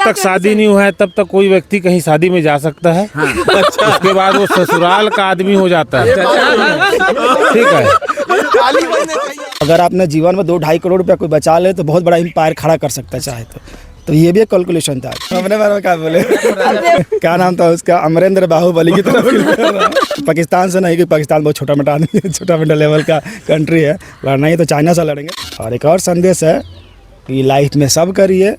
तक शादी नहीं हुआ है तब तक कोई व्यक्ति कहीं शादी में जा सकता है। हाँ। उसके बाद वो ससुराल का आदमी हो जाता है। ठीक है। अगर आपने जीवन में 2-2.5 करोड़ रुपया कोई बचा ले तो बहुत बड़ा एम्पायर खड़ा कर सकता है चाहे तो ये भी एक कैलकुलेशन था। अपने बारे में क्या बोले क्या नाम था उसका, अमरेंद्र बाहुबली की तरफ। पाकिस्तान से नहीं कि पाकिस्तान बहुत छोटा मोटा आदमी, छोटा मोटा लेवल का कंट्री है, लड़ना ही तो चाइना से लड़ेंगे। और एक और संदेश है कि लाइफ में सब करिए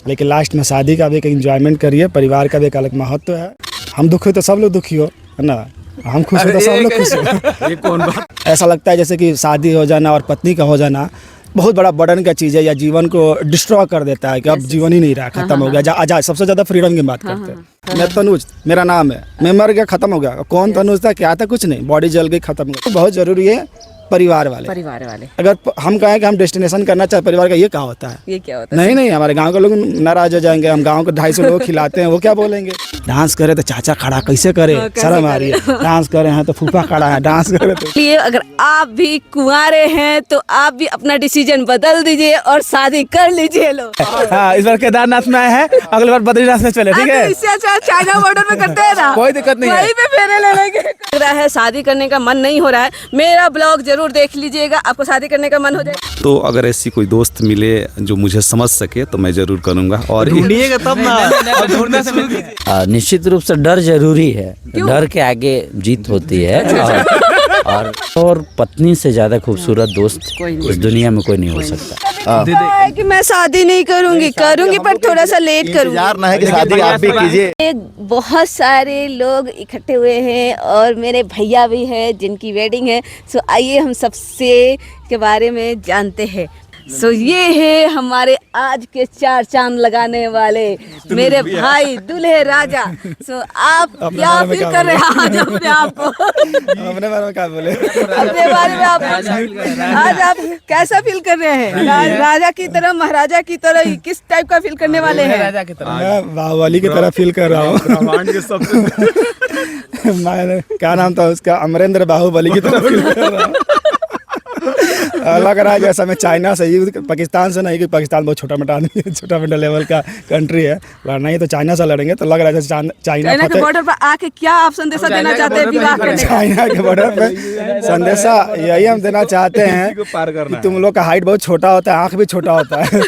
लेकिन लास्ट में शादी का भी एक एंजॉयमेंट करिए, परिवार का भी एक अलग महत्व है। हम दुखी हो तो सब लोग दुखी हो, है ना, हम खुश हो तो सब लोग खुश हो। ये कौन बात? ऐसा लगता है जैसे कि शादी हो जाना और पत्नी का हो जाना बहुत बड़ा बर्डन का चीज़ है, या जीवन को डिस्ट्रॉय कर देता है कि अब जीवन ही नहीं रहा, खत्म हो गया। आजाद सबसे ज़्यादा फ्रीडम की बात करते हैं। मैं तनुज, मेरा नाम है, मैं मर गया, खत्म हो गया। कौन तनुज था, क्या था, कुछ नहीं, बॉडी जल गई, खत्म हो गया। बहुत ज़रूरी है परिवार वाले। अगर हम कहें कि हम डेस्टिनेशन करना चाहे परिवार का, ये क्या होता है? ये क्या होता है? नहीं, हमारे गांव के लोग नाराज हो जाएंगे। हम गांव को 250 लोग खिलाते हैं, वो क्या बोलेंगे? डांस करे तो चाचा खड़ा कैसे करे, शर्म आ रही है। डांस करे हैं तो फूफा खड़ा है, डांस करे तो। इसलिए अगर आप भी कुंवारे हैं तो आप भी अपना डिसीजन बदल दीजिए और शादी कर लीजिए। लोग हाँ, इस बार केदारनाथ में आए हैं, अगली बार बद्रीनाथ में चले, ठीक है? इससे अच्छा चाइना बॉर्डर में करते हैं ना, कोई दिक्कत नहीं है। वहीं पे फेरे ले लेंगे। लग रहा है शादी करने का मन नहीं हो रहा है, मेरा ब्लॉग जरूर देख लीजिएगा, आपको शादी करने का मन हो जाए। तो अगर ऐसी कोई दोस्त मिले जो मुझे समझ सके तो मैं जरूर करूँगा। और ढूंढिएगा तब ना। निश्चित रूप से डर जरूरी है, डर के आगे जीत होती है। और पत्नी से ज्यादा खूबसूरत दोस्त इस दुनिया में कोई नहीं हो सकता। कि मैं शादी नहीं करूंगी पर थोड़ा सा लेट करूंगी। यार ना है कि शादी आप भी कीजिए। बहुत सारे लोग इकट्ठे हुए हैं और मेरे भैया भी हैं जिनकी वेडिंग है। सो आइए हम सबसे के बारे में जानते हैं। सो ये है हमारे आज के 4 चांद लगाने वाले मेरे भाई दूल्हे राजा। सो आप क्या फील कर रहे हैं आज अपने आप को? अपने बारे में क्या बोले? अपने बारे में आप आज आप कैसा फील कर रहे हैं? राजा की तरह, महाराजा की तरह, किस टाइप का फील करने वाले हैं? राजा की तरह, मैं बाहुबली की तरह फील कर रहा हूँ। क्या नाम था उसका, अमरेंद्र बाहुबली की तरह फील कर रहा हूँ। लग रहा है जैसा मैं चाइना से ही, पाकिस्तान से नहीं कि पाकिस्तान बहुत छोटा मोटा आदमी, छोटा मोटा लेवल का कंट्री है, लड़ना ही तो चाइना से लड़ेंगे। तो लग रहा है जैसे चाइना के बॉर्डर पर आके क्या आप संदेशा देना चाहते हैं विवाह करने का? चाइना के बॉर्डर पे संदेशा यही हम देना चाहते हैं कि तुम लोग का हाइट बहुत छोटा होता है, आँख भी छोटा होता है,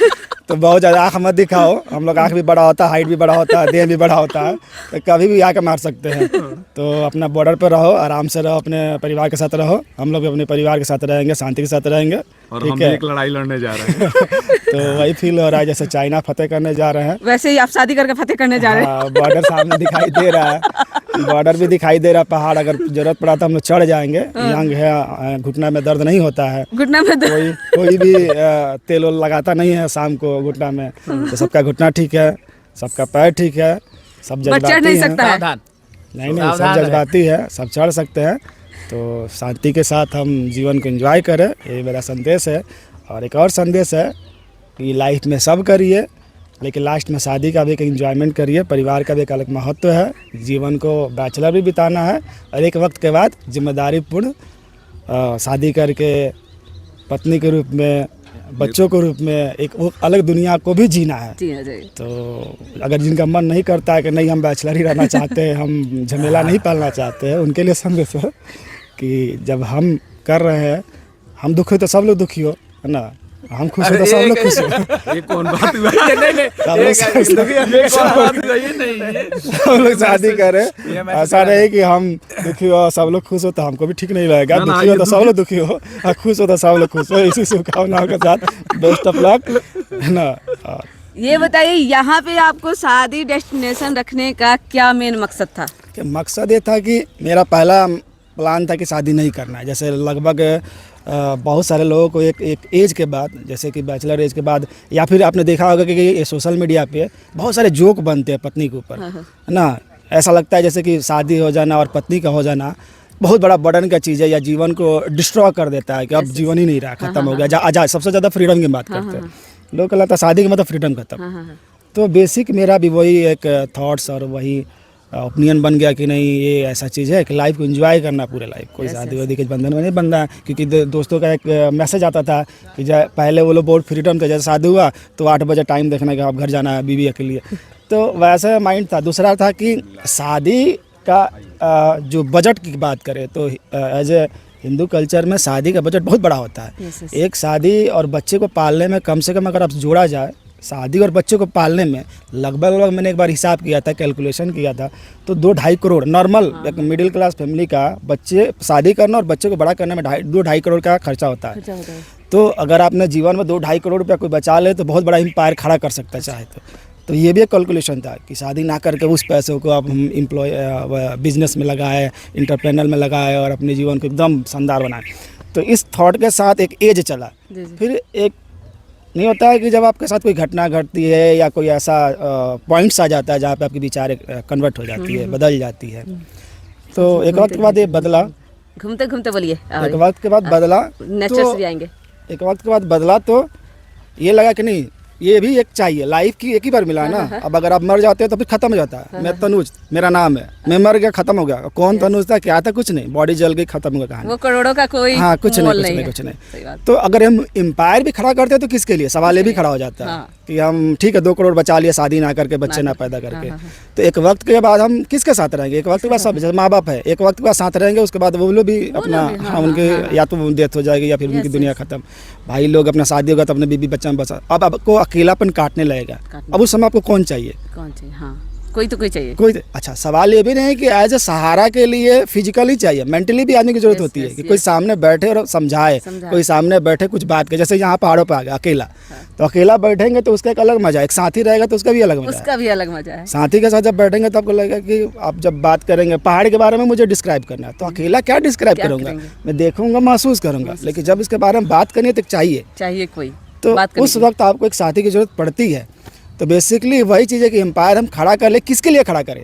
तो बहुत ज़्यादा आँख मत दिखाओ। हम लोग आँख भी बड़ा होता है, हाइट भी बड़ा होता है, देह भी बड़ा होता है, तो कभी भी आके मार सकते हैं। तो अपना बॉर्डर पर रहो, आराम से रहो, अपने परिवार के साथ रहो। हम लोग अपने परिवार के साथ रहेंगे, शांति के साथ रहेंगे। और हम एक लड़ाई लड़ने जा रहे हैं। तो वही फील हो रहा है जैसे चाइना फतेह करने जा रहे हैं। वैसे ही आप शादी करके फतेह करने जा रहे हैं। बॉर्डर सामने दिखाई दे रहा है, बॉर्डर भी दिखाई दे रहा है, पहाड़ अगर जरूरत पड़ा तो हम लोग चढ़ जाएंगे। यंग है, घुटना में दर्द नहीं होता है, घुटना में कोई भी तेल लगाता नहीं है शाम को घुटना में। तो सबका घुटना ठीक है, सबका पैर ठीक है, सब जज्बाती है। नहीं, सब जज्बाती है, सब चढ़ सकते हैं। तो शांति के साथ हम जीवन को एंजॉय करें, ये मेरा संदेश है। और एक और संदेश है कि लाइफ में सब करिए लेकिन लास्ट में शादी का भी एक एंजॉयमेंट करिए, परिवार का भी एक अलग महत्व है। जीवन को बैचलर भी बिताना है और एक वक्त के बाद जिम्मेदारी पूर्ण शादी करके पत्नी के रूप में, बच्चों के रूप में एक वो अलग दुनिया को भी जीना है। तो अगर जिनका मन नहीं करता है कि नहीं हम बैचलर ही रहना चाहते हैं, हम झमेला नहीं पालना चाहते हैं, उनके लिए संदेश है कि जब हम कर रहे हैं, हम दुखी हो तो सब लोग दुखी हो, है ना, हम खुश हो तो सब लोग खुश हो। ये कौन बात हुआ? सब लोग शादी करें, ऐसा नहीं कि हम दुखी हो सब लोग खुश हो तो हमको भी ठीक नहीं लगेगा। दुखी हो तो सब लोग दुखी हो और खुश हो तो सब लोग खुश हो। इसी शुभकामनाओं के साथ बेस्ट ऑफ लक, है ना। ये बताइए यहाँ पे आपको शादी डेस्टिनेशन रखने का क्या मेन मकसद था? मकसद ये था कि मेरा पहला प्लान था कि शादी नहीं करना है। जैसे लगभग बहुत सारे लोगों को एक एज के बाद, जैसे कि बैचलर एज के बाद, या फिर आपने देखा होगा कि सोशल मीडिया पे बहुत सारे जोक बनते हैं पत्नी के ऊपर, है ना। ऐसा लगता है जैसे कि शादी हो जाना और पत्नी का हो जाना बहुत बड़ा बर्डन का चीज़ है, या जीवन को डिस्ट्रॉय कर देता है कि अब जीवन ही नहीं रहा, खत्म हो गया। आजाद सबसे ज़्यादा फ्रीडम की बात करते हैं लोग, लगता है शादी के मतलब फ्रीडम खत्म। तो बेसिक मेरा भी वही एक थॉट्स और वही ओपिनियन बन गया कि नहीं ये ऐसा चीज़ है कि लाइफ को एंजॉय करना पूरे लाइफ, कोई शादी वादी के बंधन में नहीं बनना है। क्योंकि दोस्तों का एक मैसेज आता था कि पहले वो लोग बहुत फ्रीडम थे, जैसे शादी हुआ तो 8 बजे टाइम देखना कि आप घर जाना है बीवी के लिए, तो वैसा माइंड था। दूसरा था कि शादी का जो बजट की बात करें तो एज ए हिंदू कल्चर में शादी का बजट बहुत बड़ा होता है। एक शादी और बच्चे को पालने में कम से कम अगर आप जोड़ा जाए, शादी और बच्चे को पालने में लगभग मैंने एक बार हिसाब किया था, कैलकुलेशन किया था, तो 2-2.5 करोड़ नॉर्मल एक मिडिल क्लास फैमिली का बच्चे शादी करना और बच्चे को बड़ा करने में 2-2.5 करोड़ का खर्चा होता है। तो अगर आपने जीवन में 2-2.5 करोड़ रुपया कोई बचा ले तो बहुत बड़ा एम्पायर खड़ा कर सकता है चाहे तो ये भी एक कैलकुलेशन था कि शादी ना करके उस पैसों को आप हम एम्प्लॉय बिजनेस में लगाए, इंटरप्रेनर में लगाए और अपने जीवन को एकदम शानदार बनाए। तो इस थॉट के साथ एक एज चला। फिर एक नहीं होता है कि जब आपके साथ कोई घटना घटती है या कोई ऐसा पॉइंट्स आ जाता है जहाँ पे आपकी विचार कन्वर्ट हो जाती है, बदल जाती है। तो एक वक्त के बाद ये बदला, घूमते घूमते बोलिए, एक वक्त के बाद बदला, नेचर से भी आएंगे। एक वक्त के बाद बदला तो ये लगा कि नहीं ये भी एक चाहिए, लाइफ की एक ही बार मिला है ना। अब अगर आप मर जाते हो तो फिर खत्म हो जाता है। मैं तनुज मेरा नाम है, मैं मर गया, खत्म हो गया। कौन तनुज था, क्या था, कुछ नहीं, बॉडी जल गई, खत्म हो गया कहानी। वो करोड़ों का कोई कुछ नहीं। तो अगर हम एम्पायर भी खड़ा करते हैं तो किसके लिए, सवाल ये भी खड़ा हो जाता है कि हम ठीक है 2 करोड़ बचा लिया शादी ना करके, बच्चे ना पैदा करके, तो एक वक्त के बाद हम किसके साथ रहेंगे? एक वक्त के बाद सब जैसे माँ बाप है, एक वक्त के बाद साथ रहेंगे, उसके बाद वो लोग भी अपना उनके या तो डेथ हो जाएगी या फिर उनकी दुनिया खत्म। भाई लोग अपना शादी होगा तो अपने बीबी बच्चा में बसा, अब आपको अकेलापन काटने लगेगा। अब उस समय आपको कौन चाहिए? कोई तो कोई चाहिए, कोई। अच्छा, सवाल ये भी नहीं कि एज ए सहारा के लिए फिजिकली चाहिए, मेंटली भी आदमी की जरूरत होती है कि कोई सामने बैठे और समझाए, कोई सामने बैठे कुछ बात करे। जैसे यहाँ पहाड़ों पे आ गया अकेला, तो अकेला बैठेंगे तो उसका एक अलग मजा है, एक साथी रहेगा तो उसका भी अलग मजा है। साथी के साथ जब बैठेंगे तो आपको लगेगा कि आप जब बात करेंगे पहाड़ के बारे में मुझे डिस्क्राइब करना है, तो अकेला क्या डिस्क्राइब करूंगा, मैं देखूंगा, महसूस करूंगा, लेकिन जब इसके बारे में बात करनी है तो चाहिए कोई, तो उस वक्त आपको एक साथी की जरूरत पड़ती है। तो बेसिकली वही चीज़ है कि एम्पायर हम खड़ा कर ले, किसके लिए खड़ा करें?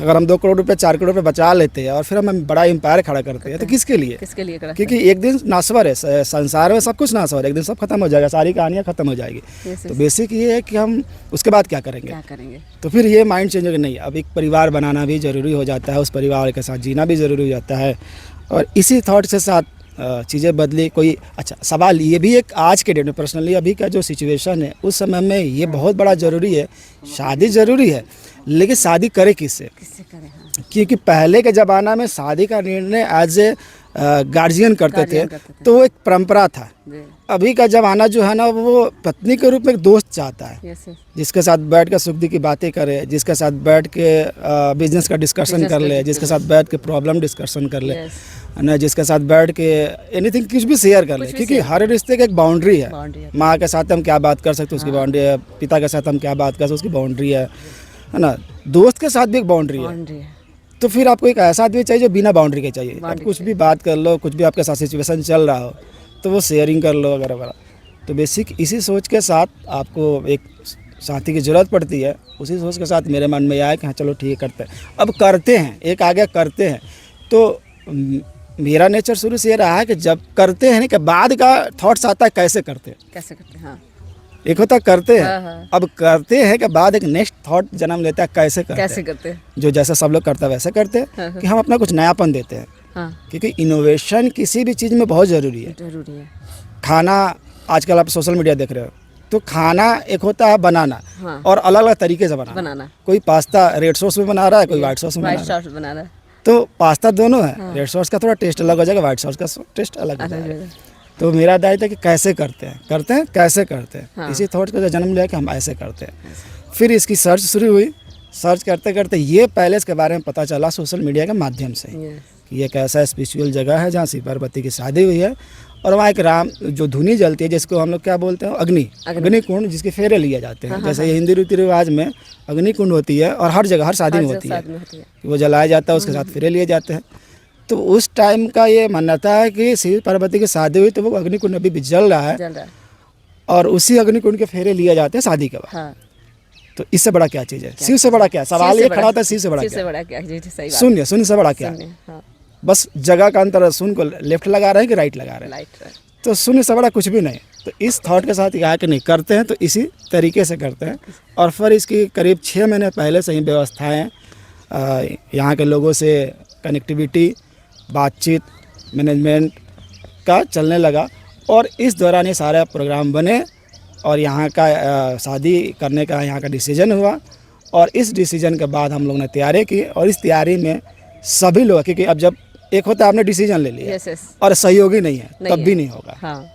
अगर हम 2 करोड़ रुपए 4 करोड़ रुपए बचा लेते हैं और फिर हम बड़ा एम्पायर खड़ा करते हैं तो किसके लिए खड़ा? क्योंकि एक दिन नासवर है, संसार में सब कुछ नासवर है, एक दिन सब खत्म हो जाएगा, सारी कहानियाँ खत्म हो जाएगी। तो बेसिक ये है कि हम उसके बाद क्या करेंगे? तो फिर ये माइंड चेंज हो कि नहीं, अब एक परिवार बनाना भी ज़रूरी हो जाता है, उस परिवार के साथ जीना भी ज़रूरी हो जाता है, और इसी थॉट के साथ चीज़ें बदली। कोई अच्छा सवाल ये भी एक आज के डेट में पर्सनली अभी का जो सिचुएशन है उस समय में ये बहुत बड़ा ज़रूरी है। शादी ज़रूरी है, लेकिन शादी करे किससे करें? क्योंकि पहले के ज़माना में शादी का निर्णय एज ए गार्जियन करते थे, तो वो एक परंपरा था। अभी का ज़माना जो है ना वो पत्नी के रूप में एक दोस्त चाहता है, जिसके साथ बैठ के सुख दुख की बातें करे, जिसके साथ बैठ के बिजनेस का डिस्कशन कर ले, जिसके साथ बैठ के प्रॉब्लम डिस्कशन कर ले, ना जिसके साथ बैठ के एनीथिंग कुछ भी शेयर कर ले। क्योंकि हर रिश्ते की एक बाउंड्री है। माँ के साथ हम क्या बात कर सकते हैं उसकी बाउंड्री है, पिता के साथ हम क्या बात कर सकते उसकी बाउंड्री है ना, दोस्त के साथ भी एक बाउंड्री है। तो फिर आपको एक ऐसा आदमी चाहिए जो बिना बाउंड्री के चाहिए। आप कुछ भी बात कर लो, कुछ भी आपके साथ सिचुएशन चल रहा हो तो वो शेयरिंग कर लो वगैरह वगैरह। तो बेसिक इसी सोच के साथ आपको एक साथी की ज़रूरत पड़ती है। उसी सोच के साथ मेरे मन में आया कि हाँ चलो ठीक है करते हैं, अब करते हैं, एक आ गया करते हैं। तो मेरा नेचर शुरू से ये रहा है कि जब करते हैं कि बाद का थॉट्स आता है कैसे करते हैं। हाँ। एक होता करते हैं, अब करते हैं के बाद एक नेक्स्ट थॉट जन्म लेता है कैसे करते हैं। जो जैसा सब लोग करता है वैसे करते हैं कि हम अपना कुछ नयापन देते हैं। क्योंकि इनोवेशन किसी भी चीज़ में बहुत ज़रूरी है। खाना आजकल आप सोशल मीडिया देख रहे हो, तो खाना एक होता है बनाना और अलग अलग तरीके से बनाना। कोई पास्ता रेड सॉस में बना रहा है, कोई व्हाइट सॉस में बना रहा है। तो पास्ता दोनों है, रेड सॉस का थोड़ा टेस्ट अलग हो जाएगा, व्हाइट सॉस का टेस्ट अलग हो जाएगा। तो मेरा दायित्व है कि कैसे करते हैं कैसे करते हैं। इसी थॉट का जन्म लिया कि हम ऐसे करते हैं। फिर इसकी सर्च शुरू हुई, सर्च करते करते ये पैलेस के बारे में पता चला सोशल मीडिया के माध्यम से कि ये एक ऐसा स्पिरिचुअल जगह है जहाँ शिव पार्वती की शादी हुई है, और वहाँ एक राम जो धुनी जलती है जिसको हम लोग क्या बोलते हैं अग्नि कुंड, जिसके फेरे लिए जाते हैं। जैसे हिंदी रीति रिवाज में अग्नि कुंड होती है और हर जगह हर शादी में होती है, वो जलाया जाता है, उसके साथ फेरे लिए जाते हैं। तो उस टाइम का ये मान्यता है कि शिव पार्वती की शादी हुई तो वो अग्निकुंड अभी भी जल रहा है और उसी अग्निकुंड के फेरे लिए जाते हैं शादी के बाद। तो इससे बड़ा क्या चीज़ है? शिव से बड़ा क्या? सवाल ये खड़ा होता है, शिव से बड़ा क्या? शून्य से बड़ा क्या? बस जगह का अंतर, शून्य को लेफ्ट लगा रहे हैं कि राइट लगा रहे हैं, तो शून्य से बड़ा कुछ भी नहीं। तो इस थॉट के साथ यहाँ के नहीं करते हैं तो इसी तरीके से करते हैं। और फिर इसकी करीब 6 महीने पहले से ही व्यवस्थाएँ यहाँ के लोगों से कनेक्टिविटी, बातचीत, मैनेजमेंट का चलने लगा और इस दौरान ये सारा प्रोग्राम बने और यहाँ का शादी करने का यहाँ का डिसीजन हुआ। और इस डिसीजन के बाद हम लोग ने तैयारी की और इस तैयारी में सभी लोग, क्योंकि अब जब एक होता है आपने डिसीजन ले लिया और सहयोगी नहीं है तब भी नहीं होगा।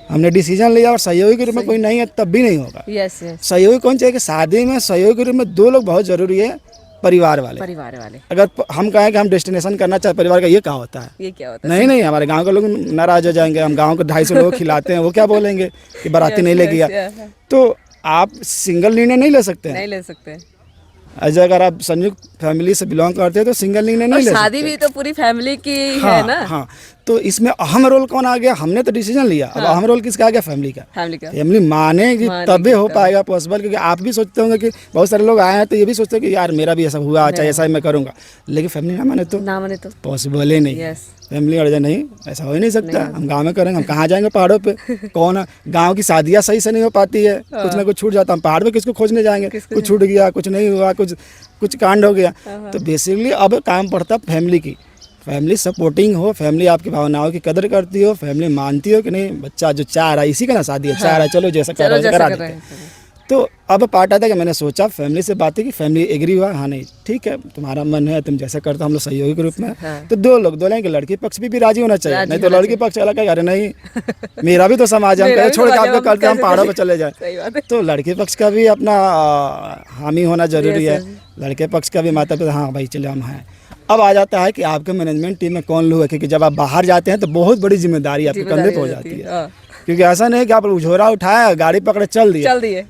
हमने डिसीजन लिया और सहयोगी के रूप में कोई नहीं है तब भी नहीं होगा। सहयोगी कौन चाहिए कि शादी में सहयोगी के रूप में दो लोग बहुत जरूरी है, परिवार वाले। अगर हम कहें कि हम डेस्टिनेशन करना चाहे परिवार का, ये क्या होता है? ये क्या होता है? नहीं, हमारे गांव के लोग नाराज हो जाएंगे। हम गांव को 250 लोग खिलाते हैं, वो क्या बोलेंगे कि बाराती नहीं ले गया। तो आप सिंगल निर्णय नहीं ले सकते। अगर आप संयुक्त फैमिली से बिलोंग करते हैं तो सिंगल निर्णय नहीं ले सकते। शादी भी तो पूरी फैमिली की है ना। हाँ, तो इसमें अहम रोल कौन आ गया? हमने तो डिसीजन लिया। अब अहम रोल किसका आ गया? फैमिली का। फैमिली मानेगी तभी हो पाएगा पॉसिबल। क्योंकि आप भी सोचते होंगे कि बहुत सारे लोग आए हैं तो ये भी सोचते हैं कि यार मेरा भी ऐसा हुआ, चाहे ऐसा ही मैं करूँगा, लेकिन फैमिली ना माने तो पॉसिबल ही नहीं। फैमिली अर्जा नहीं, ऐसा हो ही नहीं सकता। हम गाँव में करेंगे, हम कहाँ जाएंगे? पहाड़ों पे। कौन गाँव की शादियाँ सही से नहीं हो पाती है, कुछ ना कुछ छूट जाता है। हम पहाड़ पे किसको खोजने जाएंगे? कुछ छूट गया, कुछ नहीं हुआ, कुछ कांड हो गया। तो बेसिकली अब काम पड़ता फैमिली की। फैमिली सपोर्टिंग हो, फैमिली आपकी भावनाओं की कदर करती हो, फैमिली मानती हो कि नहीं बच्चा जो चाह रहा है इसी का ना शादी है, चाह रहा है चलो जैसा कर रहा है करा देते हैं। तो अब पार्ट आता है कि मैंने सोचा फैमिली से बातें की, फैमिली एग्री हुआ, हाँ नहीं ठीक है तुम्हारा मन है तुम जैसा करते हो, हम लोग सहयोगी के रूप में। तो दो लोग कि लड़की पक्ष भी राजी होना चाहिए, नहीं तो लड़की पक्ष अलग है, अरे नहीं मेरा भी तो समाज है, हम कहे छोड़ के आपको करते हम पहाड़ों पर चले जाए। तो लड़के पक्ष का भी अपना हामी होना जरूरी है, लड़के पक्ष का भी माता पिता हाँ भाई चले हम हैं। अब आ जाता है कि आपके मैनेजमेंट टीम में कौन लोग है, क्योंकि जब आप बाहर जाते हैं तो बहुत बड़ी जिम्मेदारी आपके कंधे पे हो जाती है। क्योंकि ऐसा नहीं कि आप झोरा उठाया गाड़ी पकड़े चल दिए।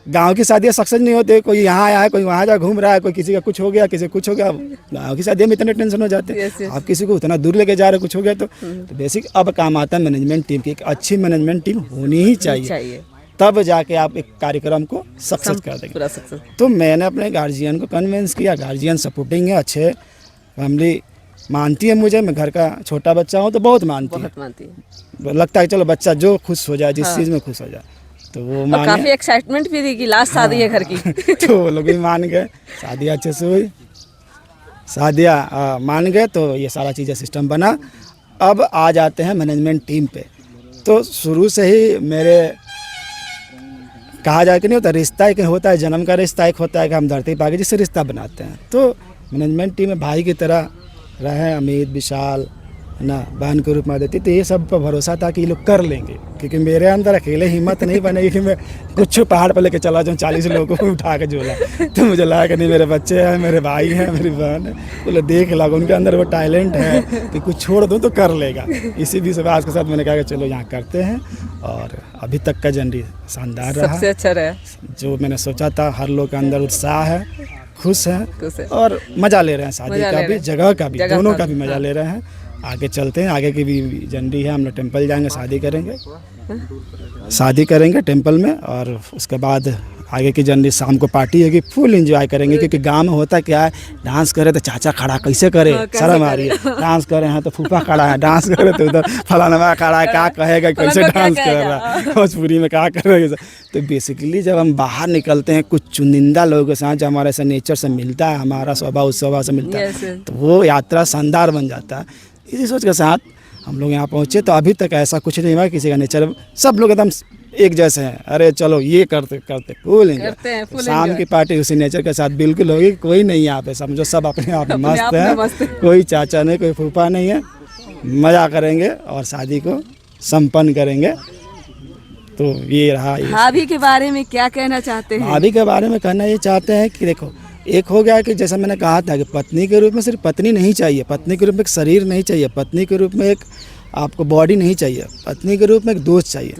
गांव की शादियाँ सक्सेस नहीं होते, कोई यहाँ आया है, कोई वहाँ जा घूम रहा है, कोई किसी का कुछ हो गया, किसी का कुछ हो गया। गांव की शादियों में इतने टेंशन हो जाते हैं, आप किसी को उतना दूर लेके जा रहे, कुछ हो गया तो बेसिक अब काम आता है मैनेजमेंट टीम की। एक अच्छी मैनेजमेंट टीम होनी ही चाहिए, तब जाके आप एक कार्यक्रम को सक्सेस कर देंगे। तो मैंने अपने गार्जियन को कन्विंस किया, गार्जियन सपोर्टिंग है, अच्छे फैमिली मानती है मुझे। मैं घर का छोटा बच्चा हूँ तो बहुत मानती है। लगता है चलो बच्चा जो खुश हो जाए, जिस चीज़ में खुश हो जाए तो वो माने। काफी एक्साइटमेंट भी थी कि लास्ट शादी है घर की। तो वो लोग भी मान गए, शादी अच्छे से हुई, शादियाँ मान गए, तो ये सारा चीज़ें सिस्टम बना। अब आ जाते हैं मैनेजमेंट टीम पे। तो शुरू से ही मेरे कहा जाए कि नहीं होता रिश्ता एक होता है, जन्म का रिश्ता एक होता है कि हम धरती पाके जिससे रिश्ता बनाते हैं। तो मैनेजमेंट टीम में भाई की तरह रहे अमित, विशाल है ना, बहन के रूप में देती। तो ये सब पर भरोसा था कि ये लोग कर लेंगे, क्योंकि मेरे अंदर अकेले हिम्मत नहीं बनेगी कि मैं कुछ पहाड़ पर लेके चला जाऊँ 40 लोगों को उठा के झोला। तो मुझे लगा कि नहीं मेरे बच्चे हैं, मेरे भाई हैं, मेरी बहन है, तो लोग देख लगा उनके अंदर वो टैलेंट है कि कुछ छोड़ दूँ तो कर लेगा। इसी विश्वास के साथ मैंने कहा कि चलो यहाँ करते हैं। और अभी तक का जर्नी शानदार रहा, सबसे अच्छा रहा। जो मैंने सोचा था, हर लोग के अंदर उत्साह है, खुश हैं और मज़ा ले रहे हैं, शादी का भी जगह का भी, दोनों का भी मज़ा ले रहे हैं। आगे चलते हैं, आगे की भी जर्नी है। हम लोग टेंपल जाएंगे, शादी करेंगे टेंपल में, और उसके बाद आगे की जर्नी शाम को पार्टी है कि फुल एंजॉय करेंगे। क्योंकि गांव में होता क्या है, डांस करे तो चाचा खड़ा कैसे करे, शर्म आ रही है। डांस करे हैं तो फूफा खड़ा है, डांस करे तो उधर फलाना खड़ा है, क्या कहेगा, कैसे डांस कर रहा है, भोजपुरी में क्या करेगा। तो बेसिकली जब हम बाहर निकलते हैं कुछ चुनिंदा लोगों के साथ, जब हमारे से नेचर से मिलता है, हमारा स्वभाव उस स्वभाव से मिलता है, तो वो यात्रा शानदार बन जाता है। इसी सोच के साथ हम लोग यहाँ पहुँचे। तो अभी तक ऐसा कुछ नहीं हुआ, किसी का नेचर, सब लोग एकदम एक जैसे हैं। अरे चलो ये करते फुल एंजॉय, शाम की पार्टी उसी नेचर के साथ बिल्कुल होगी। कोई नहीं यहाँ पे, समझो सब अपने आप में मस्त है, कोई चाचा नहीं, कोई फूफा नहीं है। मज़ा करेंगे और शादी को संपन्न करेंगे। तो ये रहा। भाभी के बारे में क्या कहना चाहते हैं? भाभी के बारे में कहना ये चाहते हैं कि देखो, एक हो गया कि जैसा मैंने कहा था कि पत्नी के रूप में सिर्फ पत्नी नहीं चाहिए, पत्नी के रूप में एक शरीर नहीं चाहिए, पत्नी के रूप में एक आपको बॉडी नहीं चाहिए, पत्नी के रूप में एक दोस्त चाहिए।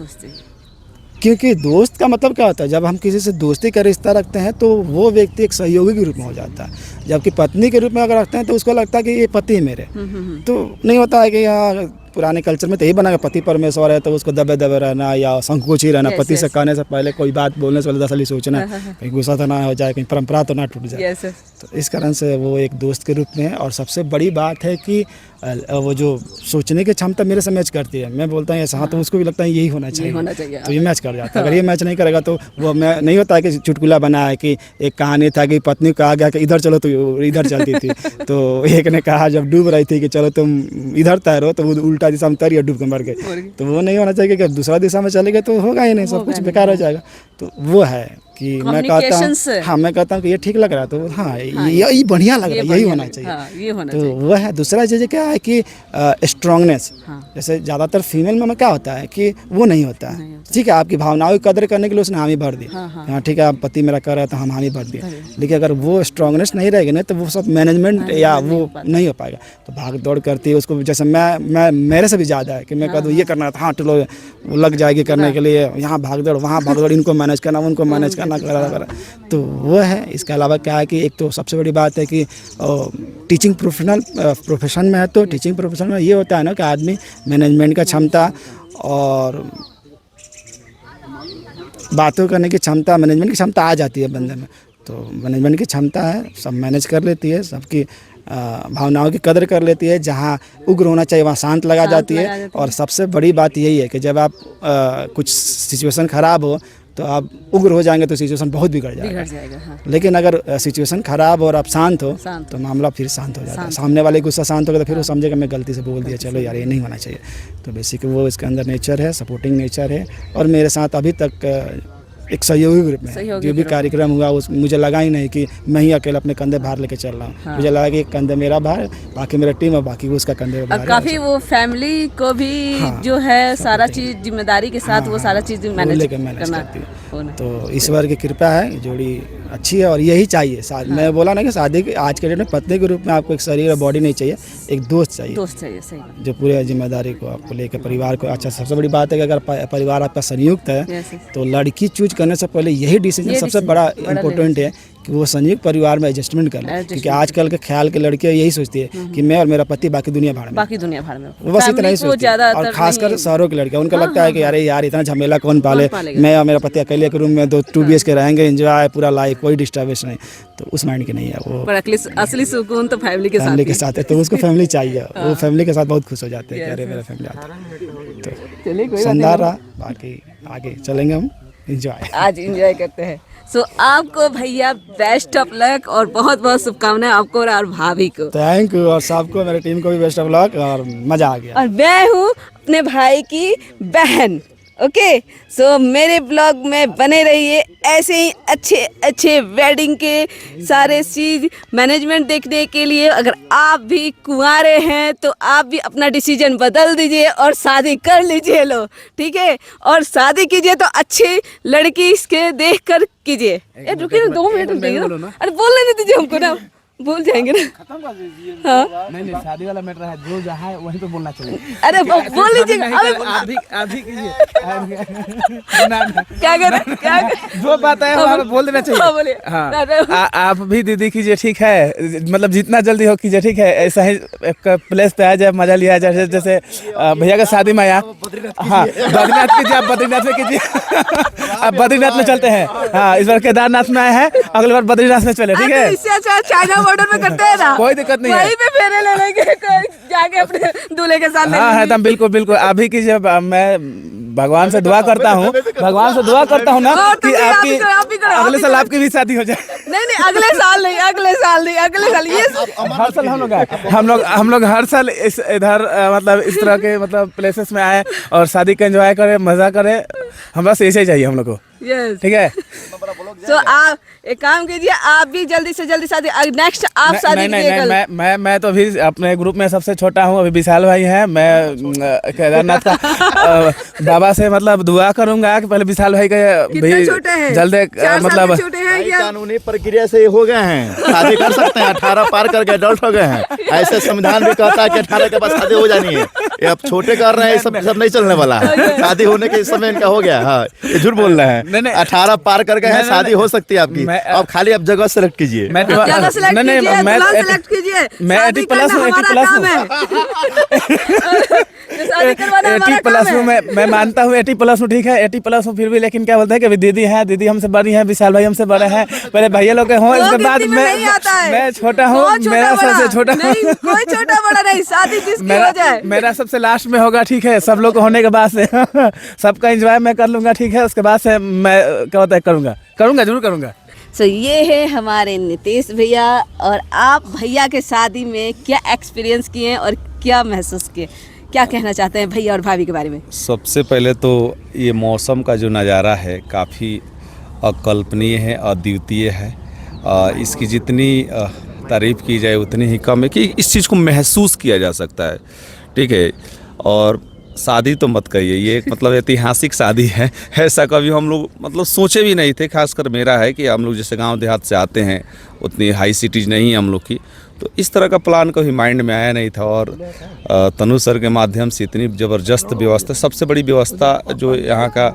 क्योंकि दोस्त का मतलब क्या होता है, जब हम किसी से दोस्ती का रिश्ता रखते हैं तो वो व्यक्ति एक सहयोगी के रूप में हो जाता है। जबकि पत्नी के रूप में अगर रखते हैं तो उसको लगता है कि ये पति है मेरे। तो नहीं होता है कि यहाँ पुराने कल्चर में तो यही बना कि पति परमेश्वर है तो उसको दबे दबे रहना या संकोची रहना, पति से कहने से पहले कोई बात बोलने से पहले 10 सोचना, कहीं गुस्सा तो ना हो जाए, कहीं परंपरा तो ना टूट जाए। तो इस कारण से वो एक दोस्त के रूप में है। और सबसे बड़ी बात है कि वो जो सोचने की क्षमता मेरे से मैच करती है। मैं बोलता हूँ ऐसा, हाँ, तो उसको भी लगता है यही होना चाहिए, तो ये मैच कर जाता है। अगर ये मैच नहीं करेगा तो वो मैं नहीं होता है कि चुटकुला बना है कि एक कहानी था कि पत्नी को कहा गया कि इधर चलो तो इधर चलती थी, तो एक ने कहा जब डूब रही थी कि चलो तुम इधर तैरो, तो वो उल्टा दिशा में तैरी डूब के मर गए। तो वो नहीं होना चाहिए कि दूसरा दिशा में चले गए तो होगा ही नहीं, सब कुछ बेकार हो जाएगा। तो वो है कि मैं कहता हूँ, हाँ, मैं कहता हूँ कि ये ठीक लग रहा है तो हाँ, ये बढ़िया लग रहा है, यही होना चाहिए। तो वो है। दूसरा चीज़ क्या है कि स्ट्रांगनेस, जैसे ज़्यादातर फीमेल में क्या होता है कि वो नहीं होता है। ठीक है, आपकी भावनाओं की कदर करने के लिए उसने हामी भर दी, हाँ ठीक है, आप पति मेरा कर रहा है तो हम हामी भर दिए, लेकिन अगर वो स्ट्रांगनेस नहीं रहेगी ना तो वो सब मैनेजमेंट या वो नहीं हो पाएगा। तो भाग दौड़ करती है उसको, जैसे मैं मेरे से भी ज़्यादा है कि मैं कह दूँ ये करना था, हाँ चलो वो लग जाएगी करने के लिए, यहाँ भाग दौड़ वहाँ भाग दौड़, इनको मैनेज करना उनको मैनेज करना करा। तो वो है। इसके अलावा क्या है कि एक तो सबसे बड़ी बात है कि टीचिंग प्रोफेशन में है, तो टीचिंग प्रोफेशन में ये होता है ना कि आदमी मैनेजमेंट का क्षमता और बातों करने की क्षमता, मैनेजमेंट की क्षमता आ जाती है बंदे में। तो मैनेजमेंट की क्षमता है, सब मैनेज कर लेती है, सबकी भावनाओं की कदर कर लेती है। जहाँ उग्र होना चाहिए वहाँ शांत लगा जाती है। और सबसे बड़ी बात यही है कि जब आप कुछ सिचुएशन ख़राब हो तो आप उग्र हो जाएंगे तो सिचुएशन बहुत बिगड़ जाएगा। हाँ। लेकिन अगर सिचुएशन खराब और आप शांत हो तो मामला फिर शांत हो जाता है। सामने वाले गुस्सा शांत हो गया तो फिर वो समझेगा मैं गलती से बोल दिया, चलो यार ये नहीं होना चाहिए। तो बेसिक वो इसके अंदर नेचर है, सपोर्टिंग नेचर है। और मेरे साथ अभी तक एक सहयोगी ग्रुप में जो भी कार्यक्रम हुआ उस मुझे लगा ही नहीं कि मैं ही अकेला अपने कंधे भार लेके चल रहा हूँ। हाँ। मुझे लगा कि एक कंधे मेरा भार, बाकी मेरा टीम और बाकी उसका कंधे भार। काफी वो फैमिली को भी जो है सारा चीज जिम्मेदारी के साथ वो सारा चीज मैनेज करती है। तो ईश्वर की कृपा है, जोड़ी अच्छी है और यही चाहिए। मैं बोला ना कि शादी के आज के डेट में पत्नी के रूप में आपको एक शरीर और बॉडी नहीं चाहिए, एक दोस्त चाहिए सही, जो पूरे जिम्मेदारी को आपको लेकर परिवार को। अच्छा, सबसे बड़ी बात है कि अगर परिवार आपका संयुक्त है तो लड़की चूज करने से पहले यही डिसीजन सबसे बड़ा इम्पोर्टेंट है कि वो संयुक्त परिवार में एडजस्टमेंट कर ले। क्योंकि आजकल के ख्याल के लड़कियां यही सोचती है कि मैं और मेरा पति बाकी दुनिया भर में, वो बस इतना ही सोचती है। और खासकर शहरों की लड़कियां, उनका लगता है कि यार इतना झमेला कौन पाले, मैं और मेरा पति अकेले के रूम में 2 BHK रहेंगे, एंजॉय पूरा लाइफ, कोई डिस्टर्बेंस नहीं। तो उस माइंड की नहीं है वो, असली सुकून तो फैमिली के साथ है। तो उसको फैमिली चाहिए, वो फैमिली के साथ बहुत खुश हो जाते हैं कि अरे मेरा फैमिली आता है। तो शानदार रहा, बाकी आगे चलेंगे हम, आज एंजॉय करते हैं। सो आपको भैया बेस्ट ऑफ लक और बहुत बहुत शुभकामनाएं आपको और भाभी को। Thank you. और सबको, मेरे टीम को भी बेस्ट ऑफ लक और मजा आ गया। और मैं हूँ अपने भाई की बहन। ओके, सो मेरे ब्लॉग में बने रहिए, ऐसे ही अच्छे वेडिंग के सारे चीज मैनेजमेंट देखने के लिए। अगर आप भी कुंवारे हैं तो आप भी अपना डिसीजन बदल दीजिए और शादी कर लीजिए। लो ठीक है, और शादी कीजिए तो अच्छी लड़की इसके देख कर कीजिए। रुकिए 2 मिनट रुकिए, अरे बोलने नहीं दीजिए हमको ना, भूल जाएंगे ना। हाँ नहीं शादी वाला मैटर है, जो जहाँ है वहीं पे बोलना चाहिए। अरे बोल लीजिएगा, अभी कीजिए क्या कर जो बात है वहाँ पे बोल देना चाहिए। हाँ, आप भी दीदी कीजिए, ठीक है, मतलब जितना जल्दी हो कीजिए, ठीक है। ऐसा ही एक प्लेस पे आ जाए, मजा लिया जाए। जैसे भैया का शादी में आया, हाँ बद्रीनाथ कीजिए, आप बद्रीनाथ में कीजिए। आप बद्रीनाथ में चलते हैं, हाँ इस बार केदारनाथ में आए हैं, अगली बार बद्रीनाथ में चले, ठीक है। बॉर्डर में करते हैं ना, कोई दिक्कत नहीं है, वहीं पे फेरे ले लेंगे जाके अपने दूल्हे के साथ। हाँ एकदम बिल्कुल। अभी कीजिए, मैं भगवान से दुआ करता हूँ ना कि आपकी अगले साल आपकी भी शादी हो जाए। नहीं अगले साल नहीं, अगले साल ये हर साल हम लोग हर साल इधर मतलब इस तरह के मतलब प्लेसेस में आए और शादी का एंजॉय करें, मजा करें। हमरा से ऐसे ही चाहिए हम लोग को, ठीक है। तो आप एक काम कीजिए, आप भी जल्दी से जल्दी शादी, नेक्स्ट आप शादी कीजिए। मैं तो अभी अपने ग्रुप में सबसे छोटा हूँ, अभी विशाल भाई हैं। मैं केदारनाथ का बाबा से मतलब दुआ करूंगा कि पहले विशाल भाई का जल्दी मतलब कानूनी प्रक्रिया से हो गए हैं, शादी कर सकते हैं, 18 पार कर गए, एडल्ट हो गए हैं। ऐसे संविधान भी कहता है कि 18 के बाद शादी हो जानी है। ये अब छोटे कर रहे हैं, ये सब नहीं चलने वाला है। शादी होने के समय इनका हो गया। हाँ, ये झूठ बोल रहे हैं। 18 पार कर गए हैं, शादी हो सकती है आपकी। अब खाली आप जगह सेलेक्ट कीजिए। मैं 80+ हूँ। मैं मानता हूँ 80+ हूँ, ठीक है 80+ हूँ, फिर भी लेकिन क्या बोलते हैं कि दीदी है, दीदी हमसे बड़ी है, विशाल भाई हमसे बड़े हैं, पहले भैया लोग हों, इसके बाद मैं छोटा हूँ, मेरा सबसे छोटा, कोई छोटा बड़ा नहीं, शादी जिसकी हो जाए। मेरा सबसे लास्ट में होगा, ठीक है। सब लोग होने के बाद से सबका एंजॉय मैं कर लूंगा, ठीक है। उसके बाद से मैं क्या होता है करूंगा जरूर करूंगा। सो ये है हमारे नितेश भैया। और आप भैया के शादी में क्या एक्सपीरियंस किए और क्या महसूस किए, क्या कहना चाहते हैं भैया और भाभी के बारे में? सबसे पहले तो ये मौसम का जो नज़ारा है काफ़ी अकल्पनीय है, अद्वितीय है। इसकी जितनी तारीफ़ की जाए उतनी ही कम है कि इस चीज़ को महसूस किया जा सकता है, ठीक है। और शादी तो मत कहिए, ये एक मतलब ऐतिहासिक शादी है। ऐसा कभी हम लोग मतलब सोचे भी नहीं थे। खासकर मेरा है कि हम लोग जैसे गांव देहात से आते हैं, उतनी हाई सिटीज़ नहीं है हम लोग की, तो इस तरह का प्लान कभी माइंड में आया नहीं था। और तनु सर के माध्यम से इतनी ज़बरदस्त व्यवस्था, सबसे बड़ी व्यवस्था जो यहाँ का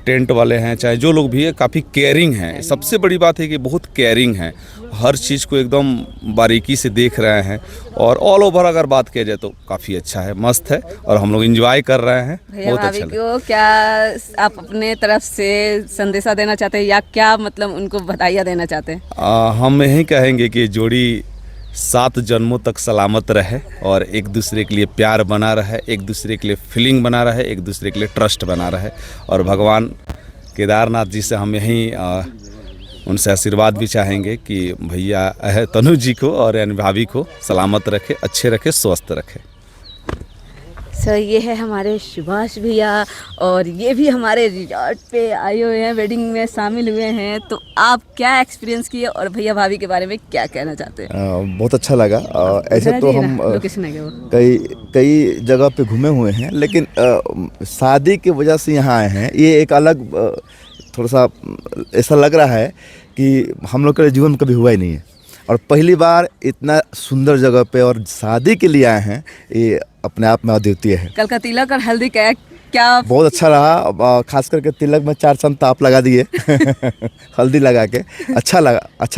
टेंट वाले हैं, चाहे जो लोग भी है, काफ़ी केयरिंग हैं। सबसे बड़ी बात है कि बहुत केयरिंग है, हर चीज़ को एकदम बारीकी से देख रहे हैं। और ऑल ओवर अगर बात किया जाए तो काफ़ी अच्छा है, मस्त है, और हम लोग एंजॉय कर रहे हैं। बहुत अच्छा को क्या आप अपने तरफ से संदेशा देना चाहते हैं या क्या मतलब उनको बधाइयाँ देना चाहते हैं? हम यही कहेंगे कि जोड़ी 7 जन्मों तक सलामत रहे और एक दूसरे के लिए प्यार बना रहे, एक दूसरे के लिए फीलिंग बना रहे, एक दूसरे के लिए ट्रस्ट बना रहे। और भगवान केदारनाथ जी से हम यहीं उनसे आशीर्वाद भी चाहेंगे कि भैया तनु जी को और यानी भाभी को सलामत रखे, अच्छे रखे, स्वस्थ रखे। सर ये है हमारे सुभाष भैया, और ये भी हमारे रिजॉर्ट पे आए हुए हैं, वेडिंग में शामिल हुए हैं। तो आप क्या एक्सपीरियंस किए और भैया भाभी के बारे में क्या कहना चाहते हैं? बहुत अच्छा लगा। ऐसे तो हम कई जगह पे घूमे हुए हैं, लेकिन शादी की वजह से यहाँ आए हैं। ये एक अलग थोड़ा सा ऐसा लग रहा है कि हम लोग के जीवन में कभी हुआ ही नहीं है, और पहली बार इतना सुंदर जगह पे और शादी के लिए आए हैं, ये अपने आप में अद्वितीय है। कल का तिलक और हल्दी क्या बहुत अच्छा रहा। खास करके तिलक में 4 चंद ताप लगा दिए हल्दी लगा के अच्छा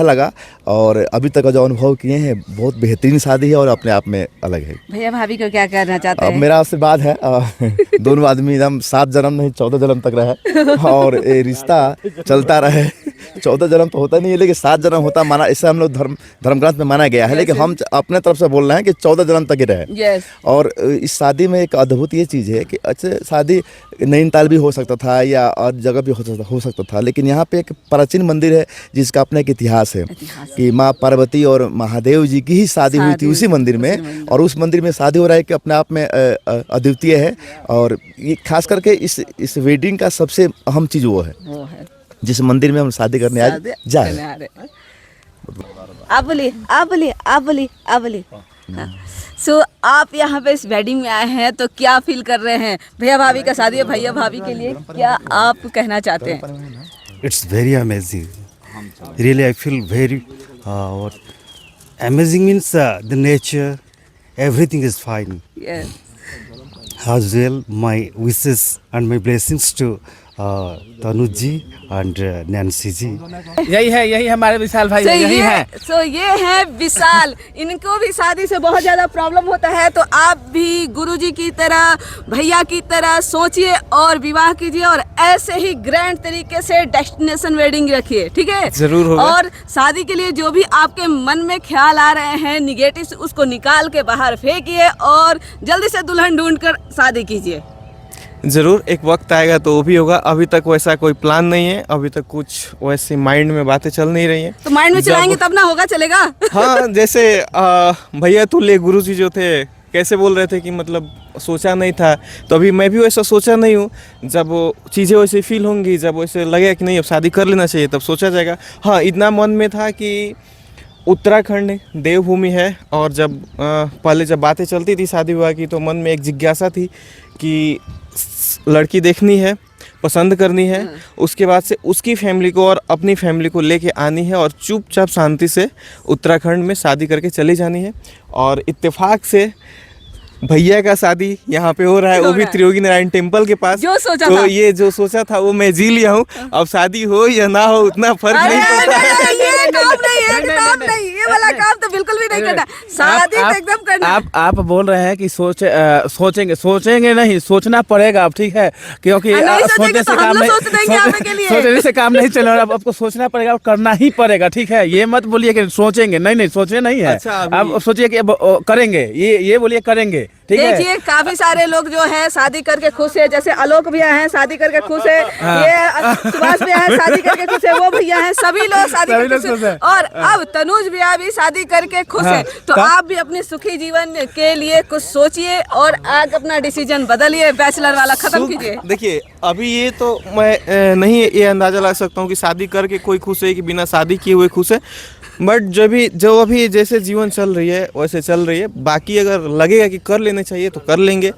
लगा। और अभी तक का जो अनुभव किए हैं, बहुत बेहतरीन शादी है और अपने आप में अलग है। भैया भाभी को क्या कहना चाहते हैं? मेरा आशीर्वाद है दोनों आदमी एकदम 7 जन्म नहीं 14 जन्म तक रहे और ये रिश्ता चलता रहे। 14 जन्म तो होता नहीं है, लेकिन 7 जन्म होता माना, इससे हम लोग धर्म ग्रंथ में माना गया है। लेकिन हम अपने तरफ से बोल रहे हैं कि 14 जन्म तक ही रहे। और इस शादी में एक अद्भुत ये चीज़ है कि अच्छे शादी नैनीताल भी हो सकता था या और जगह भी हो सकता था, लेकिन यहाँ पे एक प्राचीन मंदिर है जिसका अपना एक इतिहास है कि माँ पार्वती और महादेव जी की ही शादी हुई थी उसी मंदिर में। और उस मंदिर में शादी हो रहा है कि अपने आप में अद्वितीय है। और ये खास करके इस वेडिंग का सबसे अहम चीज़ वो है जिस मंदिर में हम शादी करने आज जाए। आप बोलिए। सो आप यहाँ पे इस वेडिंग में आए हैं तो क्या फील कर रहे हैं? भैया भाभी का शादी है, भैया भाभी के लिए क्या आप कहना चाहते हैं? It's very amazing. Really, I feel very amazing. Means the nature, everything is fine. Yes. As well, my wishes and my blessings to Tanu ji and Nancy ji. यही हमारे विशाल भाई यही है। सो ये है विशाल। इनको भी शादी से बहुत ज़्यादा प्रॉब्लम होता है, तो आप भी गुरुजी की तरह, भैया की तरह सोचिए और विवाह कीजिए और ऐसे ही ग्रैंड तरीके से डेस्टिनेशन वेडिंग रखिए, ठीक है? जरूर होगा। और शादी के लिए जो भी आपके मन में ख्याल आ रहे हैं निगेटिव, उसको निकाल के बाहर फेंकिए और जल्दी से दुल्हन ढूंढ कर शादी कीजिए। ज़रूर एक वक्त आएगा तो वो भी होगा। अभी तक वैसा कोई प्लान नहीं है, अभी तक कुछ वैसे माइंड में बातें चल नहीं रही हैं। तो माइंड में चलाएंगे तब ना होगा, चलेगा। हाँ, जैसे भैया तुल्य गुरुजी जो थे कैसे बोल रहे थे कि मतलब सोचा नहीं था, तो अभी मैं भी वैसा सोचा नहीं हूँ। जब चीज़ें वैसे फील होंगी, जब वैसे लगेगा कि नहीं अब शादी कर लेना चाहिए, तब सोचा जाएगा। हाँ, इतना मन में था कि उत्तराखंड देवभूमि है, और जब पहले जब बातें चलती थी शादी विवाह की, तो मन में एक जिज्ञासा थी कि लड़की देखनी है, पसंद करनी है, उसके बाद से उसकी फैमिली को और अपनी फैमिली को लेके आनी है और चुपचाप शांति से उत्तराखंड में शादी करके चली जानी है। और इत्तेफाक से भैया का शादी यहाँ पे हो रहा है, वो भी त्रियोगी नारायण टेम्पल के पास। जो सोचा तो था। ये जो सोचा था वो मैं जी लिया हूँ। अब शादी हो या ना हो उतना फर्क नहीं पड़ता है। ये काम नहीं, ये वाला काम तो बिल्कुल भी नहीं करना, शादी तो एकदम करना। आप बोल रहे हैं कि सोचेंगे नहीं, सोचना पड़ेगा अब, ठीक है, क्योंकि नहीं सोचेंगे सोचने से तो हम काम लोग नहीं, सोच देंगे आपके लिए। सोचने से काम नहीं चलेगा, अब आपको सोचना पड़ेगा और करना ही पड़ेगा, ठीक है। ये मत बोलिए कि सोचेंगे, नहीं सोचने नहीं है। अच्छा, आप सोचिए कि अब करेंगे, ये बोलिए करेंगे, ठीक है। देखिए काफी सारे लोग जो है शादी करके खुश है, जैसे आलोक भैया हैं शादी करके खुश है, ये सुभाष भैया हैं शादी करके खुश है, वो भैया हैं, सभी लोग शादी करके खुश है। और अब तनुज भैया भी शादी करके खुश है। तो आप भी अपने सुखी जीवन के लिए कुछ सोचिए और आज अपना डिसीजन बदलिए, बैचलर वाला खत्म कीजिए। देखिए अभी ये तो मैं नहीं ये अंदाजा लगा सकता हूँ कि शादी करके कोई खुश है कि बिना शादी किए हुए खुश है, बट जो अभी जैसे जीवन चल रही है वैसे चल रही है। बाकी अगर लगेगा कि कर लेना चाहिए तो कर लेंगे,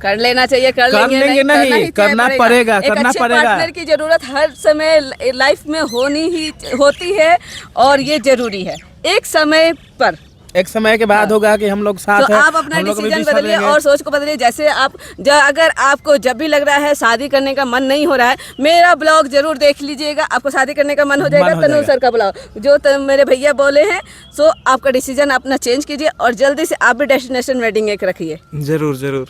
कर लेना चाहिए, कर लेंगे नहीं, करना पड़ेगा, एक अच्छे पार्टनर की जरूरत हर समय लाइफ में होती है और ये जरूरी है। एक समय पर, एक समय के बाद होगा कि हम लोग साथ तो हैं, आप अपना हम लोग कभी डिसीजन भी साथ बदलिए रहेंगे। और सोच को बदलिए। जैसे अगर आपको जब भी लग रहा है शादी करने का मन नहीं हो रहा है, मेरा ब्लॉग जरूर देख लीजिएगा, आपको शादी करने का मन हो जाएगा। तनु सर का ब्लॉग जो मेरे भैया बोले हैं, सो आपका डिसीजन अपना चेंज कीजिए और जल्दी से आप भी डेस्टिनेशन वेडिंग एक रखिए। जरूर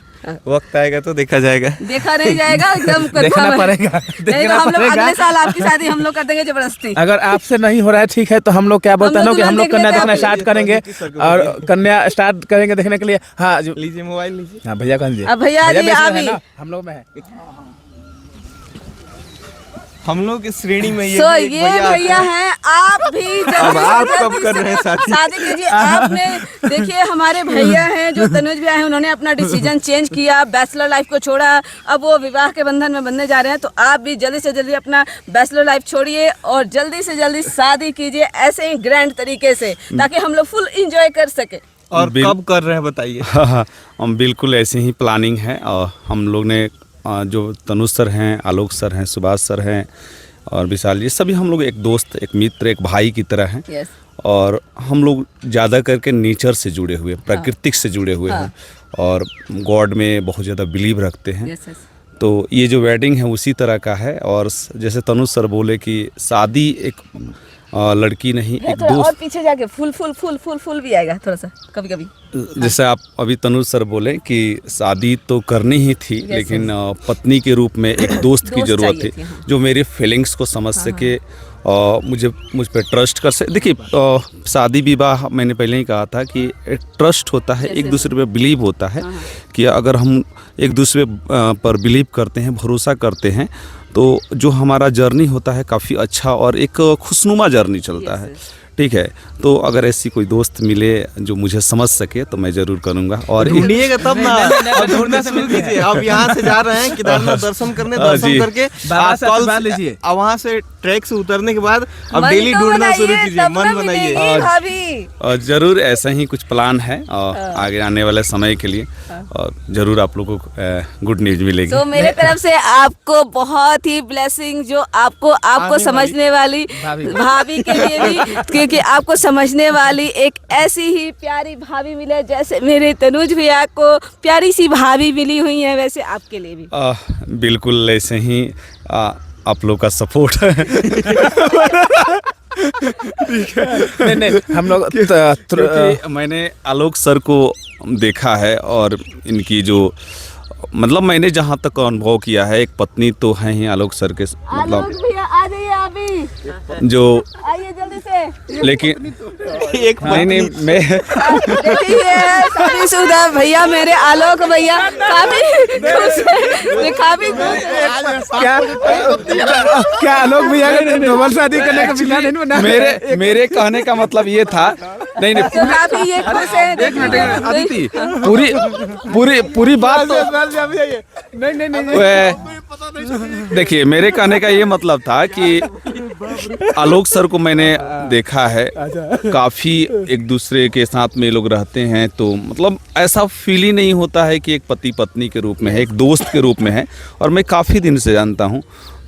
वक्त आएगा तो देखा जाएगा। देखा नहीं जाएगा, एकदम देखना पड़ेगा, नहीं तो हम लोग अगले साल आपकी शादी हम लोग कर देंगे जबरदस्ती। अगर आपसे नहीं हो रहा है, ठीक है, तो हम लोग क्या बोलते हैं ना कि हम लोग कन्या देखना स्टार्ट करेंगे और कन्या स्टार्ट करेंगे देखने के लिए। हाँ लीजिए मोबाइल लीजिए। हाँ भैया कह दीजिए। अब भैया जी बेचना आप है ही ना, हम लोग में है। हम लोग की श्रेणी में ये तो भी एक ये भैया हैं, आप भी अब आप कब कर रहे हैं शादी कीजिए। आपने देखिए हमारे भैया हैं जो तनुज भैया हैं, उन्होंने अपना डिसीजन चेंज किया, बैचलर लाइफ को छोड़ा, अब वो विवाह के बंधन में बंधने जा रहे हैं। तो आप भी जल्दी से जल्दी अपना बैचलर लाइफ छोड़िए और जल्दी से जल्दी शादी कीजिए, ऐसे ही ग्रैंड तरीके से, ताकि हम लोग फुल इंजॉय कर सके। और कब कर रहे हैं बताइए। हाँ, हम बिल्कुल ऐसे ही प्लानिंग है। और हम लोग ने जो तनुज सर हैं, आलोक सर हैं, सुभाष सर हैं और विशाल जी, सभी हम लोग एक दोस्त, एक मित्र, एक भाई की तरह हैं। Yes. और हम लोग ज़्यादा करके नेचर से जुड़े हुए, प्राकृतिक से जुड़े हुए हैं और गॉड में बहुत ज़्यादा बिलीव रखते हैं। Yes, yes. तो ये जो वेडिंग है उसी तरह का है। और जैसे तनुज सर बोले कि शादी एक लड़की नहीं, एक थोड़ा और दोस्त। पीछे जाके फुल भी आएगा थोड़ा सा कभी कभी। जैसे आप अभी तनुज सर बोले कि शादी तो करनी ही थी, लेकिन पत्नी के रूप में एक दोस्त की ज़रूरत थी, जो मेरे फीलिंग्स को समझ सके, मुझ पे ट्रस्ट कर सके। देखिए शादी विवाह मैंने पहले ही कहा था कि एक ट्रस्ट होता है, एक दूसरे पे बिलीव होता है कि अगर हम एक दूसरे पर बिलीव करते हैं, भरोसा करते हैं, तो जो हमारा जर्नी होता है काफ़ी अच्छा और एक खुशनुमा जर्नी चलता है। ठीक है, तो अगर ऐसी कोई दोस्त मिले जो मुझे समझ सके तो मैं ज़रूर करूँगा। और ढूंढिएगा तब ना, अब ढूंढना शुरू कीजिए। अब यहाँ से जा रहे हैं केदारनाथ दर्शन करने, दर्शन करके अब वहाँ से ट्रैक से उतरने के बाद अब डेली ढूंढना शुरू कीजिए, मन बनाइए। और ज़रूर ऐसा ही कुछ प्लान है और आगे आने वाले समय के लिए, और ज़रूर आप लोगों को गुड न्यूज मिलेगी। तो मेरे तरफ से आपको बहुत ही ब्लेसिंग, जो आपको समझने वाली भाभी के लिए भी, क्योंकि आपको समझने वाली एक ऐसी ही प्यारी भाभी मिले, जैसे मेरे तनुज भैया को प्यारी सी भाभी मिली हुई है, वैसे आपके लिए भी बिल्कुल ऐसे ही आप लोग का सपोर्ट है। ठीक है, नहीं हम लोग मैंने आलोक सर को देखा है और इनकी जो मतलब मैंने जहाँ तक अनुभव किया है, एक पत्नी तो है ही आलोक सर के, मतलब भैया आ जाइए आप भी, जो आइए जल्दी से। लेकिन एक नहीं मैं देखिए शादीशुदा भैया मेरे आलोक भैया काफी खुश है, काफी खुश है। क्या आलोक भैया का डबल शादी करने का प्लान नहीं बना? मेरे कहने का मतलब ये था, नहीं तो काफी ये खुश है। एक मिनट अदिति, पूरी बात तो देखिए, मेरे कहने का ये मतलब था कि आलोक सर को मैंने देखा है, काफ़ी एक दूसरे के साथ में लोग रहते हैं, तो मतलब ऐसा फील ही नहीं होता है कि एक पति पत्नी के रूप में है, एक दोस्त के रूप में है। और मैं काफ़ी दिन से जानता हूँ,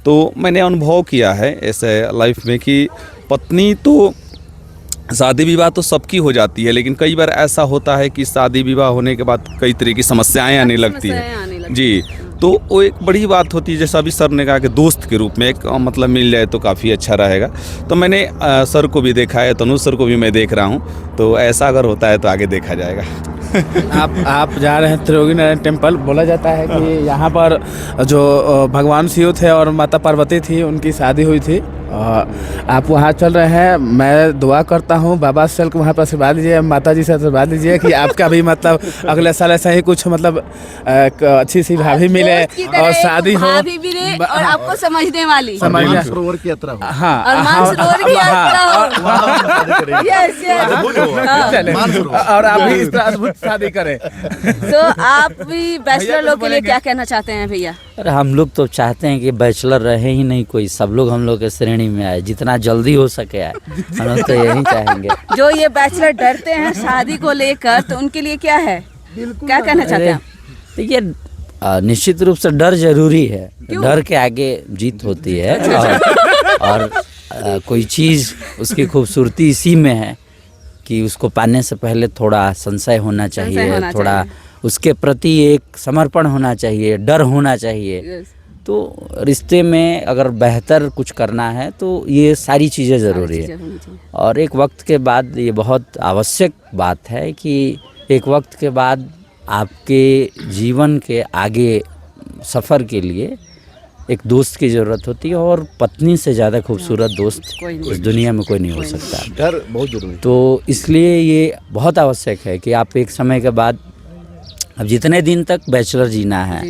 तो मैंने अनुभव किया है ऐसे लाइफ में कि पत्नी तो शादी विवाह तो सबकी हो जाती है, लेकिन कई बार ऐसा होता है कि शादी विवाह होने के बाद कई तरह की समस्याएं आने लगती है जी। तो वो एक बड़ी बात होती है, जैसा अभी सर ने कहा कि दोस्त के रूप में एक मतलब मिल जाए तो काफ़ी अच्छा रहेगा। तो मैंने सर को भी देखा है, तनुज सर को भी मैं देख रहा हूँ, तो ऐसा अगर होता है तो आगे देखा जाएगा। आप जा रहे हैं त्रियोगी नारायण टेम्पल। बोला जाता है कि यहाँ पर जो भगवान शिव थे और माता पार्वती थी, उनकी शादी हुई थी। आप वहाँ चल रहे हैं, मैं दुआ करता हूँ बाबा से चल के वहाँ पर आशीर्वाद लीजिए, माता जी से आशीर्वाद लीजिए कि आपका भी मतलब अगले साल ऐसा ही कुछ मतलब अच्छी सी भाभी मिले और शादी हो, भाभी मिले और आपको समझने वाली, समझना सरोवर की यात्रा हो। हाँ और मानसरोवर की यात्रा हो। Yes yes. और आप भी इस तरह अद्भुत शादी करें। तो आप भी बैचलर लोग के लिए क्या कहना चाहते हैं भैया? अरे हम लोग तो चाहते हैं कि बैचलर रहे ही नहीं कोई, सब लोग हम लोग के श्रेणी में आए, जितना जल्दी हो सके आए, हम लोग तो यही चाहेंगे। जो ये बैचलर डरते हैं शादी को लेकर, तो उनके लिए क्या है, क्या कहना चाहते हैं? देखिए निश्चित रूप से डर जरूरी है, डर के आगे जीत होती है। और कोई चीज़ उसकी खूबसूरती इसी में है कि उसको पाने से पहले थोड़ा संशय होना चाहिए, थोड़ा उसके प्रति एक समर्पण होना चाहिए, डर होना चाहिए। तो रिश्ते में अगर बेहतर कुछ करना है तो ये सारी चीज़ें ज़रूरी है। और एक वक्त के बाद ये बहुत आवश्यक बात है कि एक वक्त के बाद आपके जीवन के आगे सफ़र के लिए एक दोस्त की ज़रूरत होती है, और पत्नी से ज़्यादा खूबसूरत दोस्त इस दुनिया में कोई नहीं हो सकता। डर बहुत जरूरी है। तो इसलिए ये बहुत आवश्यक है कि आप एक समय के बाद, अब जितने दिन तक बैचलर जीना है,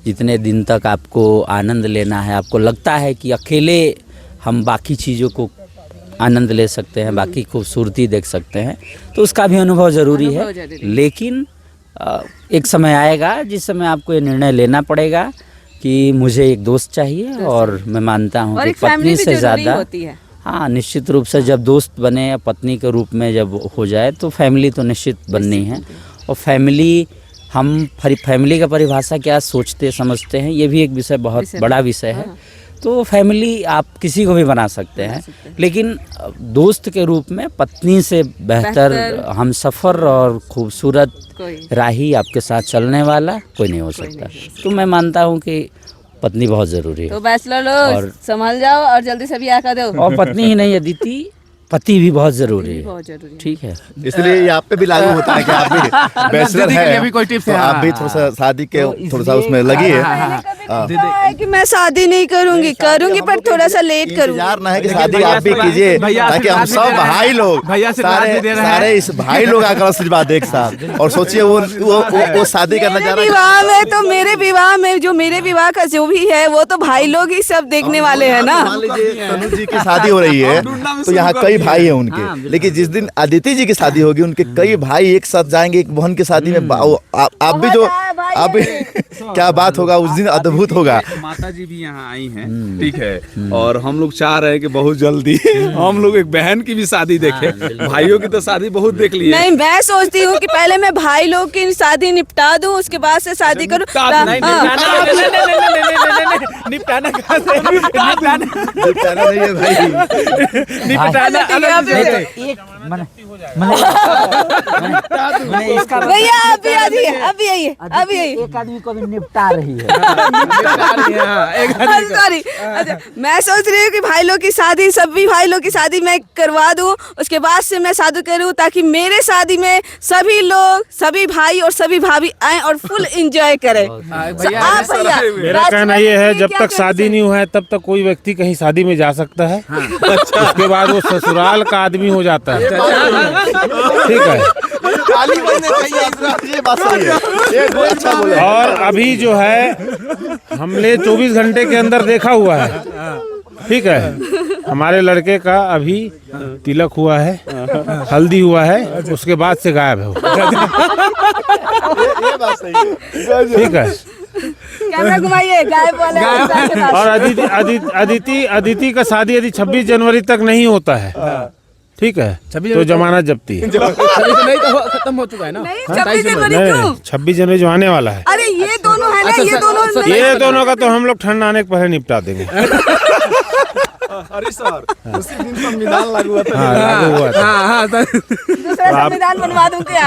जितने दिन तक आपको आनंद लेना है, आपको लगता है कि अकेले हम बाकी चीज़ों को आनंद ले सकते हैं, बाकी खूबसूरती देख सकते हैं, तो उसका भी अनुभव ज़रूरी है। लेकिन एक समय आएगा जिस समय आपको ये निर्णय लेना पड़ेगा कि मुझे एक दोस्त चाहिए, और मैं मानता हूँ कि पत्नी से ज़्यादा, हाँ निश्चित रूप से जब दोस्त बने या पत्नी के रूप में जब हो जाए तो फैमिली तो निश्चित बननी है। और फैमिली, हम फैमिली का परिभाषा क्या सोचते समझते हैं, ये भी एक विषय बहुत बड़ा विषय है। तो फैमिली आप किसी को भी बना सकते हैं, लेकिन दोस्त के रूप में पत्नी से बेहतर हमसफ़र और खूबसूरत राही आपके साथ चलने वाला कोई नहीं हो सकता। तो मैं मानता हूँ कि पत्नी बहुत ज़रूरी है। तो बैचलर लोग संभल जाओ और जल्दी से ब्याह कर दो। और पत्नी ही नहीं, अदिति पति भी बहुत जरूरी है। ठीक है, इसलिए ये आप पे भी लागू होता है कि आप भी बैचलर है, कोई टिप्स तो आप भी थोड़ा सा शादी के थोड़ा सा उसमें लगी है कि मैं शादी नहीं करूंगी पर थोड़ा सा लेट करूंगी। इंतजार ना है कि शादी आप भी कीजिए, ताकि हम सब भाई लोग सारे इस भाई लोग आकर आशीर्वाद एक साथ, और सोचिए वो शादी का नजारा। विवाह में तो मेरे विवाह में जो मेरे विवाह का जो भी है वो तो भाई लोग ही सब देखने वाले हैं ना। मान लीजिए तनुज जी की शादी हो रही है तो यहाँ कई भाई हैं उनके, लेकिन जिस दिन अदिति जी की शादी होगी उनके कई भाई एक साथ जाएंगे एक बहन की शादी में। आप भी जो आप भी क्या बात होगा उस दिन, अद्भुत होगा। माता जी भी यहाँ आई हैं, ठीक है, और हम लोग चाह रहे हैं कि बहुत जल्दी हम लोग एक बहन की भी शादी देखें। भाइयों की तो शादी बहुत देख ली है। नहीं, मैं सोचती हूँ कि पहले मैं भाई लोग की शादी निपटा दूँ, उसके बाद से शादी करूँ। निपटाना नहीं है भाई, भैया अभी आइए एक आदमी को भी निपटा रही है। सॉरी, अच्छा, मैं सोच रही हूँ कि भाई लोग की शादी, सभी भाई लोग की शादी मैं करवा दूँ, उसके बाद से मैं शादी करूँ, ताकि मेरे शादी में सभी लोग, सभी भाई और सभी भाभी आए और फुल एंजॉय करें। मेरा कहना ये है, जब तक शादी नहीं हुआ है तब तक कोई व्यक्ति कहीं शादी में जा सकता है। उसके बाद वो ससुराल का आदमी हो जाता है। ठीक है, ये बात सही है, ये बहुत अच्छा बोला। और अभी जो है हमने 24 घंटे के अंदर देखा हुआ है, ठीक है, हमारे लड़के का अभी तिलक हुआ है, हल्दी हुआ है, उसके बाद से गायब है वो। ये बात सही है, ठीक है। कैमरा घुमाइए, गायब वाले। और अदिति का शादी यदि 26 जनवरी तक नहीं होता है, ठीक है, तो जमानत जब्ती है। नहीं तो खत्म हो चुका है ना। 26 जनवरी क्यों? 26 जनवरी जो आने वाला है। अरे ये दोनों है ना, ये दोनों का तो हम लोग ठंड आने के पहले निपटा देंगे। अरे सर उसी दिन संविधान लागू हुआ था। हाँ लागू हुआ था। हाँ हाँ दूसरा संविधान बनवा दूं क्या?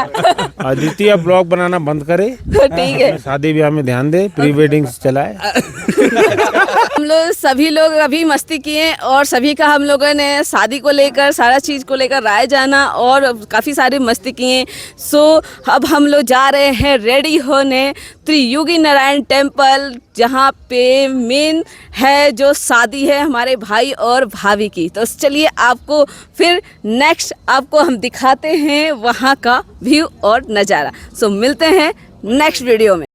अद्वितीय ब्लॉग बनाना बंद करे, ठीक है। शादी ब्याह में ध्यान दे, प्री वेडिंग चलाए। हम लोग सभी लोग अभी मस्ती किए और सभी का हम लोगों ने शादी को लेकर सारा चीज़ को लेकर राय जाना और काफ़ी सारी मस्ती किए। सो अब हम लोग जा रहे हैं रेडी होने त्रियुगी नारायण टेम्पल, जहाँ पे मेन है जो शादी है हमारे भाई और भाभी की। तो चलिए आपको फिर नेक्स्ट आपको हम दिखाते हैं वहाँ का व्यू और नज़ारा। सो मिलते हैं नेक्स्ट वीडियो में।